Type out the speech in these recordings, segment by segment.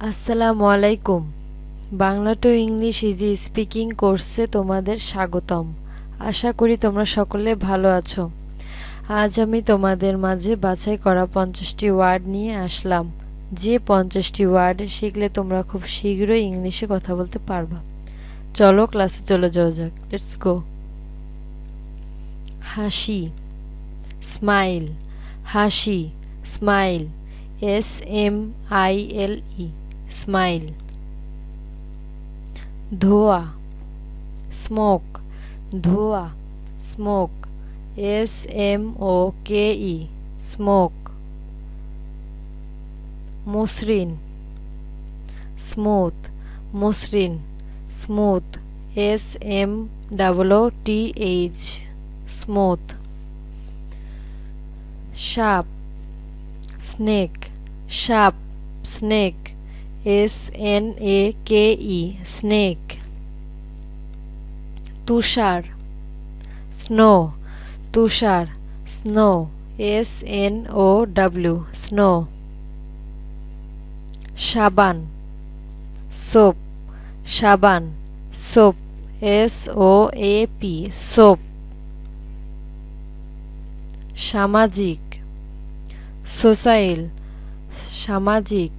আসসালামু আলাইকুম। Bangla to English easy speaking কোর্সে তোমাদের স্বাগতম। আশা করি তোমরা সকলে ভালো আছো। আজ আমি তোমাদের মাঝে বাছাই করা 50টি ওয়ার্ড নিয়ে আসলাম, যে 50টি ওয়ার্ড শিখলে তোমরা খুব শীঘ্রই ইংলিশে কথা বলতে পারবা। চলো ক্লাসে চলে যাওয়া যাক। Let's go. হাসি, স্মাইল। হাসি, স্মাইল। SMILE, smile. ধোয়া, স্মোক। ধোয়া, স্মোক। SMOKE, smoke. মসৃণ, স্মুথ। মসৃণ, স্মুথ। SMOOTH, smooth. সাপ, স্নেক। সাপ, স্নেক। SNAKE, snake. তুষার, স্নো। তুষার, স্নো। SNOW, snow. সাবান, সোপ। সাবান, সোপ। SOAP, soap. সামাজিক, সোসাইল। সামাজিক,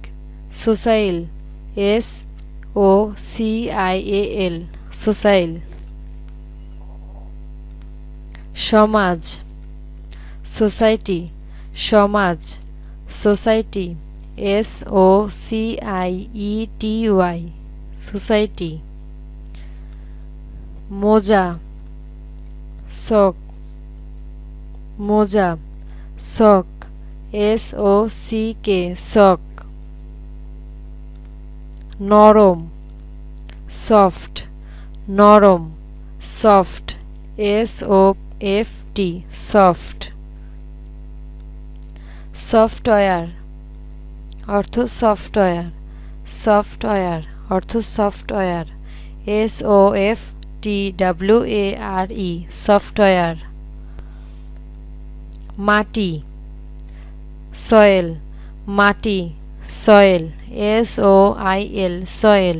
সোসাইল। SOCIAL, social. সমাজ, সোসাইটি। সমাজ, সোসাইটি। SOCIETY, society. মোজা, সক। মোজা, সক। SOCK, sock. নরম, সফট। নরম, সফট। SOFT, soft. সফটওয়্যার অর্থ সফটওয়্যার। সফটওয়্যার অর্থ সফটওয়্যার। SOFTWARE, software. মাটি, সয়েল। মাটি, সয়েল। SOIL, soil.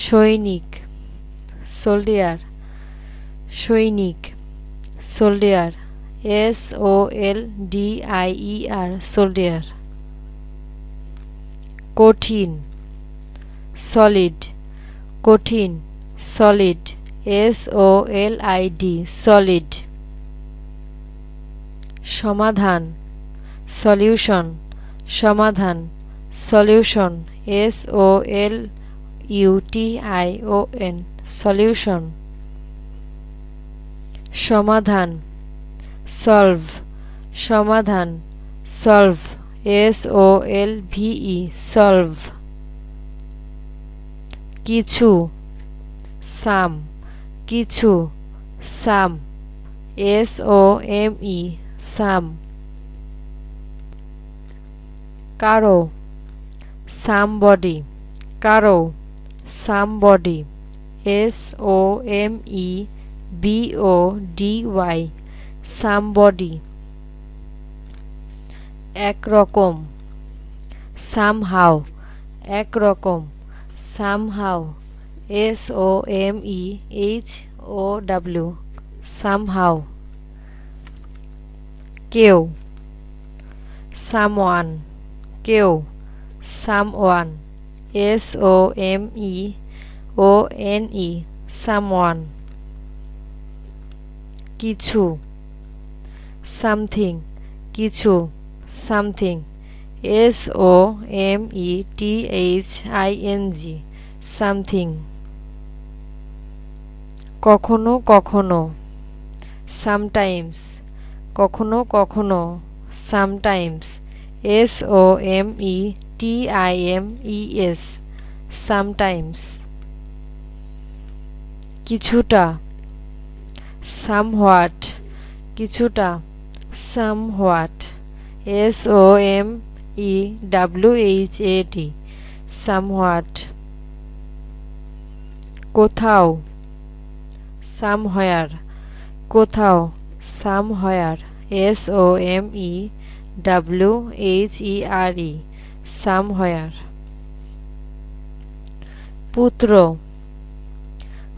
সৈনিক, সোলডিয়ার। সৈনিক, সোলডিয়ার। SOLDIER, সোলডিয়ার। কঠিন, সলিড। কঠিন, সলিড। SOLID, solid. সমাধান, সলিউশন। সমাধান, সলিউশন। SOLUTION, solution. সমাধান, সলভ। সমাধান, সলভ। SOLVE, solve. কিছু, সাম। কিছু, সাম। SOME, সাম। কারো, সামবডি। কারো, সামবডি। SOMEBODY, somebody. একরকম, সামহাউ। একরকম, সামহাউ। SOMEHOW, somehow. কেউ, সামওয়ান। কেউ, সামওয়ান। SOMEONE, someone. কিছু, সামথিং। কিছু, সামথিং। SOMETHING, something. কখনো কখনো, সামটাইমস। কখনো কখনো, সামটাইমস। SOMETIMES, sometimes. কিছুটা, সামহোয়াট। কিছুটা, সামহোয়াট। SOMEWHAT, somewhat. কোথাও, সামহোয়ার। কোথাও, সামহোয়ার। SOMEWHERE, W-H-E-R-E, somewhere. পুত্র,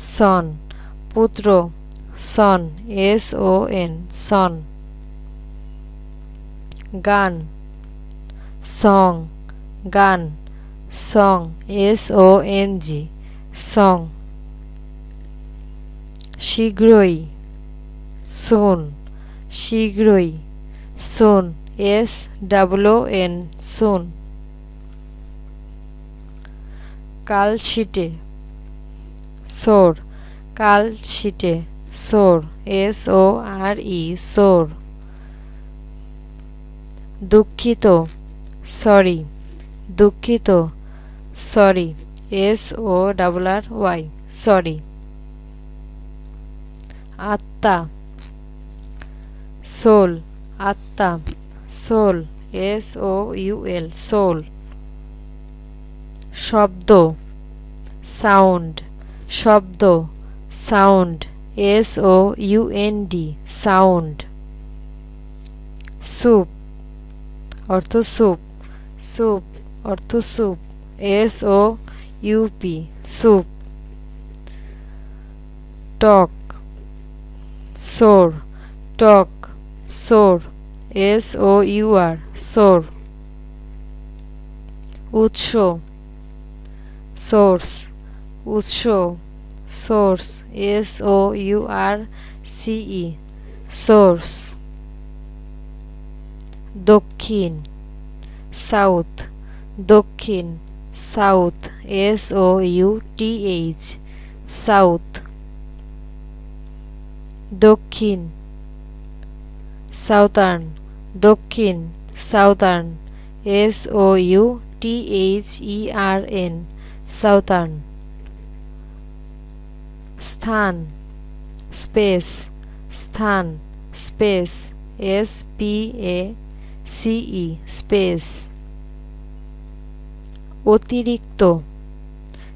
son, পুত্র, son, S-O-N, son. গান, song, গান, song, S-O-N-G, song. শীঘ্রই, soon, শীঘ্রই, soon, S-O-O-N, soon. কালশিটে, সোর, কালশিটে, সোর, S-O-R-E, সোর. দুঃখিত, সরি, দুঃখিত, সরি, S-O-R-R-Y, সরি. আত্মা, সোল, আত্মা, সোল, S-O-U-L, সোল. শব্দ, সাউন্ড, শব্দ, সাউন্ড, S-O-U-N-D, সাউন্ড. স্যুপ, অর্থ স্যুপ, স্যুপ, অর্থ স্যুপ, S-O-U-P, স্যুপ. টক, সোর, টক, সোর, S-O-U-R, সোর. উৎস, সোর্স, উৎস, সোর্স, S-O-U-R-C-E, সোর্স. দক্ষিণ, সাউথ, দক্ষিণ, সাউথ, S-O-U-T-H, সাউথ. দক্ষিণ, সাউথার্ন, দক্ষিণ, সাউথার্ন, S-O-U-T-H-E-R-N, সাউথার্ন. স্থান, স্পেস, স্থান, স্পেস, S-P-A-C-E, স্পেস. অতিরিক্ত,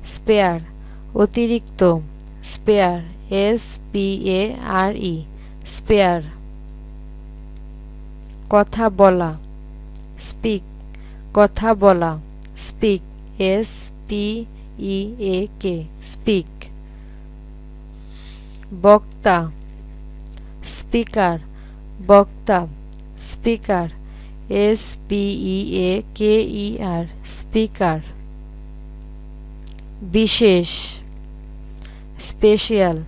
স্পেয়ার, অতিরিক্ত, স্পেয়ার, S-P-A-R-E, স্পেয়ার. কথা বলা, স্পিক, কথা বলা, স্পিক, S-P-E-A-K, স্পিক. বক্তা, স্পিকার, বক্তা, স্পিকার, S-P-E-A-K-E-R, স্পিকার. বিশেষ, স্পেশাল,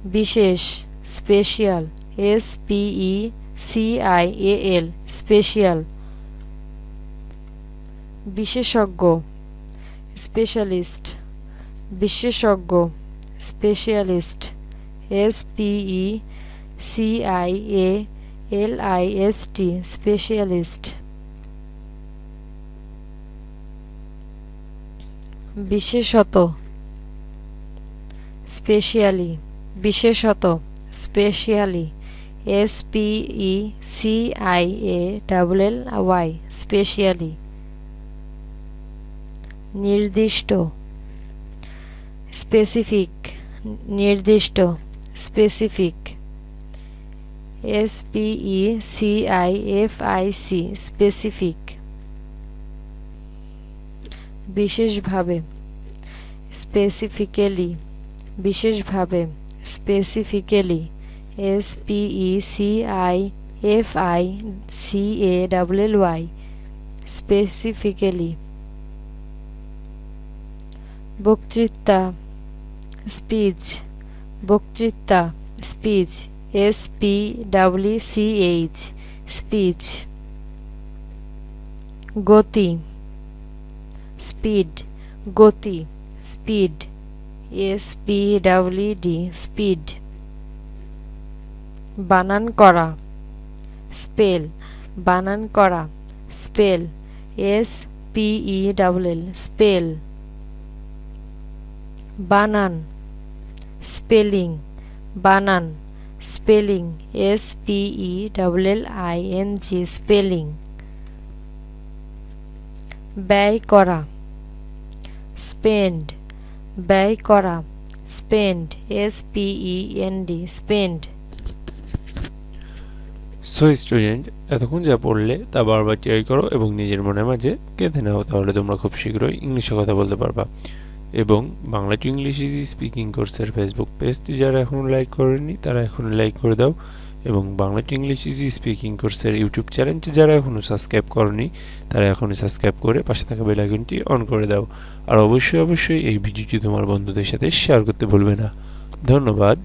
বিশেষ, স্পেশাল, S-P-E-C-I-A-L, স্পেশাল. বিশেষজ্ঞ, স্পেশালিস্ট, বিশেষজ্ঞ, স্পেশালিস্ট, S-P-E-C-I-A-L-I-S-T, স্পেশালিস্ট. বিশেষত, স্পেশালি, বিশেষত, স্পেশালি, S-P-E-C-I-A-L-L-Y, স্পেশালি. নির্দিষ্ট, স্পেসিফিক, নির্দিষ্ট, স্পেসিফিক, S-P-E-C-I-F-I-C, স্পেসিফিক. বিশেষভাবে, স্পেসিফিক্যালি, বিশেষভাবে, স্পেসিফিক্যালি, S-P-E-C-I-F-I-C-A-L-L-Y, স্পেসিফিক্যালি. বক্তৃতা, স্পিচ, বক্তৃতা, স্পিচ, S-P-W-C-H, স্পিচ. গতি, স্পিড, গতি, স্পিড, S-P-W-D, স্পিড. বানান করা, স্পেল, বানান করা, স্পেল, S-P-E-L-L, স্পেল. বানান, স্পেলিং, বানান, স্পেলিং, S-P-E-L-L-I-N-G, স্পেলিং. ব্যয় করা, স্পেন্ড, ব্যয় করা, spend, S-P-E-N-D, spend. So student, এতক্ষণ যা পড়লে তা বারবার ট্রাই করো এবং নিজের মনের মাঝে গেঁথে নাও, তাহলে তোমরা খুব শীঘ্রই ইংলিশে কথা বলতে পারবা। এবং Bangla to English easy speaking কোর্সের ফেসবুক পেজটি যারা এখনও লাইক করেনি তারা এখন লাইক করে দাও, এবং Bangla to English easy speaking কোর্সের ইউটিউব চ্যানেলটি যারা এখনও সাবস্ক্রাইব করনি তারা এখনই সাবস্ক্রাইব করে পাশে থাকা বেল আইকনটি অন করে দাও। আর অবশ্যই এই ভিডিওটি তোমার বন্ধুদের সাথে শেয়ার করতে ভুলবে না। ধন্যবাদ।